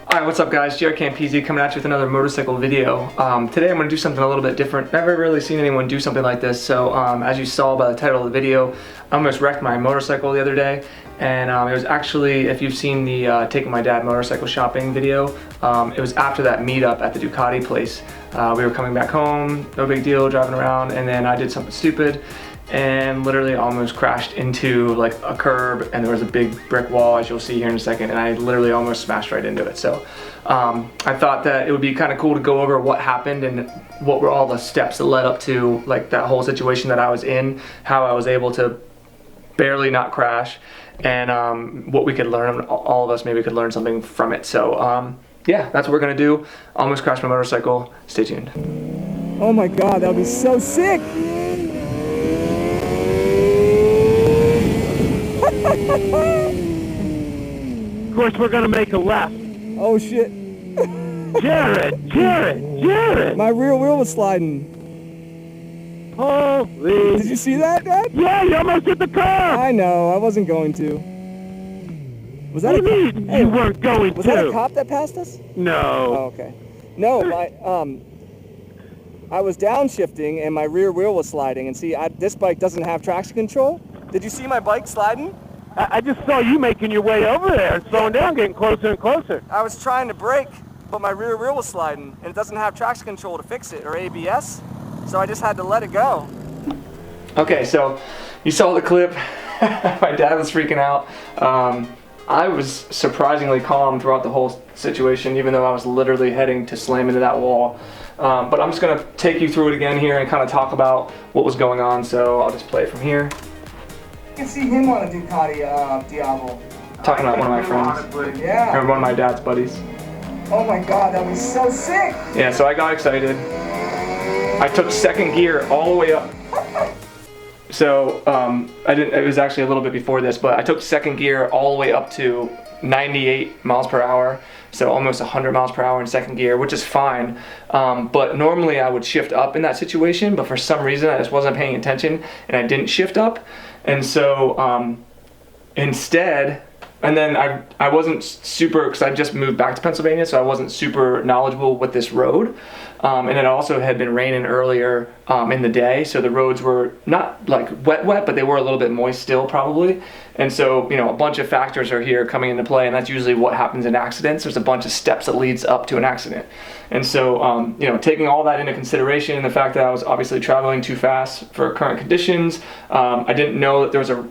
Alright, what's up guys? JaretCampisi coming at you with another motorcycle video. Today I'm going to do something a little bit different. Never really seen anyone do something like this, so as you saw by the title of the video, I almost wrecked my motorcycle the other day. And it was actually, if you've seen the Taking My Dad Motorcycle Shopping video, it was after that meetup at the Ducati place. We were coming back home, no big deal, driving around, and then I did something stupid and literally almost crashed into like a curb, and there was a big brick wall, as you'll see here in a second, and I literally almost smashed right into it. So I thought that it would be kind of cool to go over what happened and what were all the steps that led up to like that whole situation that I was in, how I was able to barely not crash, and what we could learn. All of us maybe could learn something from it. So yeah, that's what we're gonna do. Almost crashed my motorcycle. Stay tuned. Oh my god, that would be so sick! Of course, we're gonna make a left. Oh shit. Jaret! My rear wheel was sliding. Holy! Did you see that, Dad? Yeah, you almost hit the car! I know, I wasn't going to. Was that What do you mean you weren't going was to? that a cop that passed us? No. Oh, okay. No, I was downshifting and my rear wheel was sliding, and see, this bike doesn't have traction control. Did you see my bike sliding? I just saw you making your way over there and slowing down, getting closer and closer. I was trying to brake, but my rear wheel was sliding, and it doesn't have traction control to fix it, or ABS, so I just had to let it go. Okay, so you saw the clip. My dad was freaking out. I was surprisingly calm throughout the whole situation, even though I was literally heading to slam into that wall. But I'm just gonna take you through it again here and kind of talk about what was going on, so I'll just play it from here. You can see him on a Ducati Diablo. Talking about one of my friends, Yeah. or one of my dad's buddies. Oh my god, that was so sick! Yeah, so I got excited. I took second gear all the way up. So it was actually a little bit before this, but I took second gear all the way up to 98 miles per hour. So almost 100 miles per hour in second gear, which is fine. But normally I would shift up in that situation, but for some reason I just wasn't paying attention and I didn't shift up. And so instead, and then I wasn't super, because I just moved back to Pennsylvania, so I wasn't super knowledgeable with this road. And it also had been raining earlier in the day, so the roads were not like wet, but they were a little bit moist still probably. And so, you know, a bunch of factors are here coming into play, and that's usually what happens in accidents. There's a bunch of steps that leads up to an accident. And so, you know, taking all that into consideration, and the fact that I was obviously traveling too fast for current conditions, I didn't know that there was a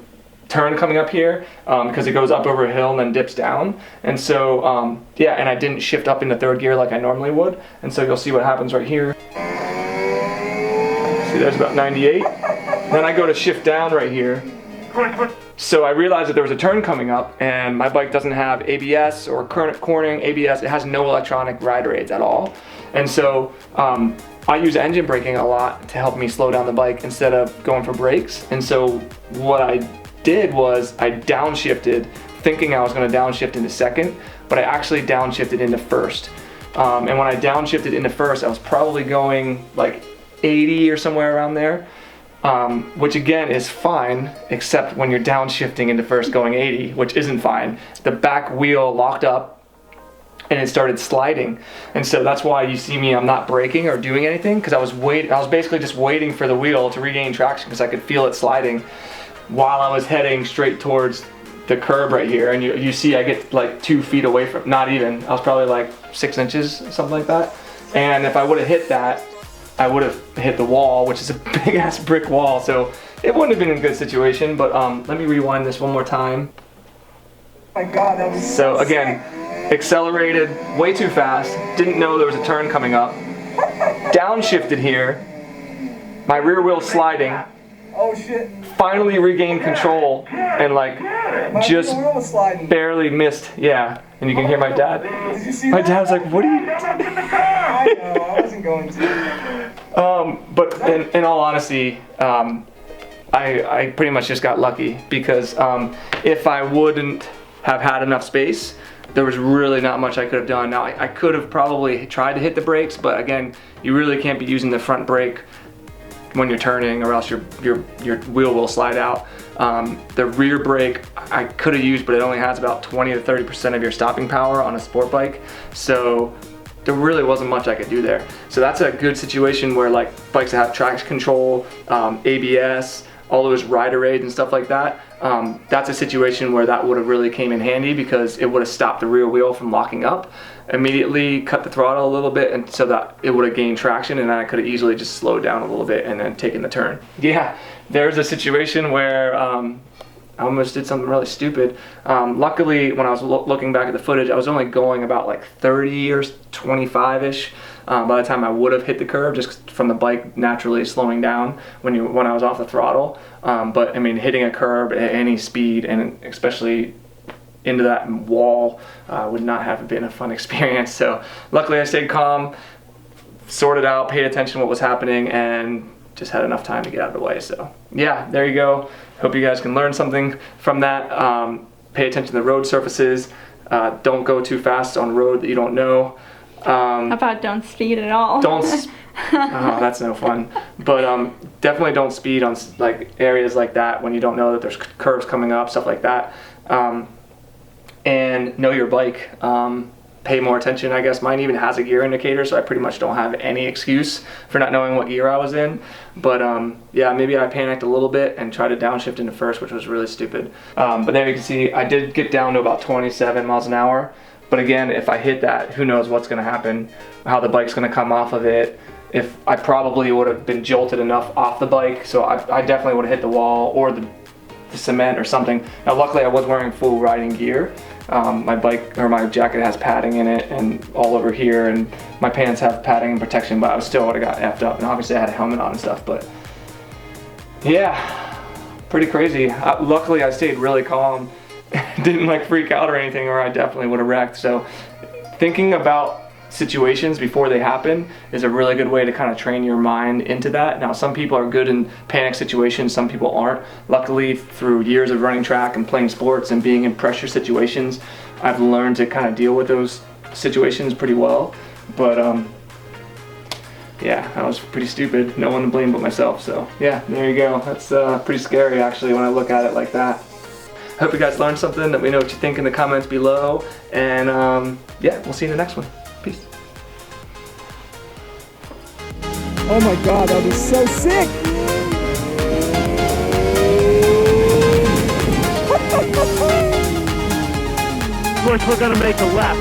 turn coming up here because it goes up over a hill and then dips down, and so yeah, and I didn't shift up into third gear like I normally would, and so you'll see what happens right here. See, there's about 98. Then I go to shift down right here, so I realized that there was a turn coming up, and my bike doesn't have ABS or current cornering ABS. It has no electronic rider aids at all, and so I use engine braking a lot to help me slow down the bike instead of going for brakes. And so what I did was I downshifted, thinking I was going to downshift into second, but I actually downshifted into first. And when I downshifted into first, I was probably going like 80 or somewhere around there, which again is fine, except when you're downshifting into first going 80, which isn't fine. The back wheel locked up and it started sliding, and so that's why you see me, I'm not braking or doing anything, because I was basically just waiting for the wheel to regain traction because I could feel it sliding while I was heading straight towards the curb right here. And you see I get like 2 feet away from, not even, I was probably like 6 inches, something like that. And if I would have hit that, I would have hit the wall, which is a big ass brick wall, so it wouldn't have been in a good situation. But let me rewind this one more time. Oh my god, that was so again, accelerated way too fast, didn't know there was a turn coming up, downshifted here, my rear wheel sliding. Oh shit. Finally regained control and like just barely missed. Yeah, and you can hear my dad. Did you see my that? dad's like, what are you? I know, I wasn't going to. But in all honesty, I pretty much just got lucky, because if I wouldn't have had enough space, there was really not much I could have done. Now I could have probably tried to hit the brakes, but again, you really can't be using the front brake when you're turning, or else your wheel will slide out. The rear brake I could have used, but it only has about 20 to 30% of your stopping power on a sport bike. So there really wasn't much I could do there. So that's a good situation where like bikes that have traction control, ABS, all those rider aids and stuff like that. That's a situation where that would have really came in handy because it would have stopped the rear wheel from locking up, immediately cut the throttle a little bit, and so that it would have gained traction, and then I could have easily just slowed down a little bit and then taken the turn. Yeah, there's a situation where I almost did something really stupid. Luckily, when I was looking back at the footage, I was only going about like 30 or 25-ish by the time I would have hit the curb, just from the bike naturally slowing down when I was off the throttle. But I mean, hitting a curb at any speed, and especially into that wall, would not have been a fun experience. So luckily I stayed calm, sorted out, paid attention to what was happening, and just had enough time to get out of the way. So yeah, there you go. Hope you guys can learn something from that. Pay attention to the road surfaces. Don't go too fast on road that you don't know. How about don't speed at all? Oh, that's no fun. But definitely don't speed on like areas like that when you don't know that there's curves coming up, stuff like that. And know your bike. Pay more attention, I guess. Mine even has a gear indicator, so I pretty much don't have any excuse for not knowing what gear I was in. But yeah, maybe I panicked a little bit and tried to downshift into first, which was really stupid. But there you can see I did get down to about 27 miles an hour. But again, if I hit that, who knows what's going to happen, how the bike's going to come off of it. If I probably would have been jolted enough off the bike, so I definitely would have hit the wall or the cement or something. Now luckily I was wearing full riding gear. My bike or my jacket has padding in it and all over here, and my pants have padding and protection, but I still would have got effed up. And obviously I had a helmet on and stuff, but yeah, pretty crazy. Luckily I stayed really calm, didn't like freak out or anything, or I definitely would have wrecked. So thinking about situations before they happen is a really good way to kind of train your mind into that. Now some people are good in panic situations, some people aren't. Luckily, through years of running track and playing sports and being in pressure situations, I've learned to kind of deal with those situations pretty well. But yeah, I was pretty stupid. No one to blame but myself. So yeah, there you go. That's pretty scary actually when I look at it like that. Hope you guys learned something. Let me know what you think in the comments below, and yeah, we'll see you in the next one. Peace. Oh my God, that was so sick! Of course, we're gonna make a left.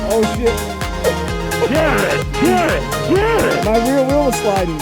Oh shit. Jared! My rear wheel was sliding.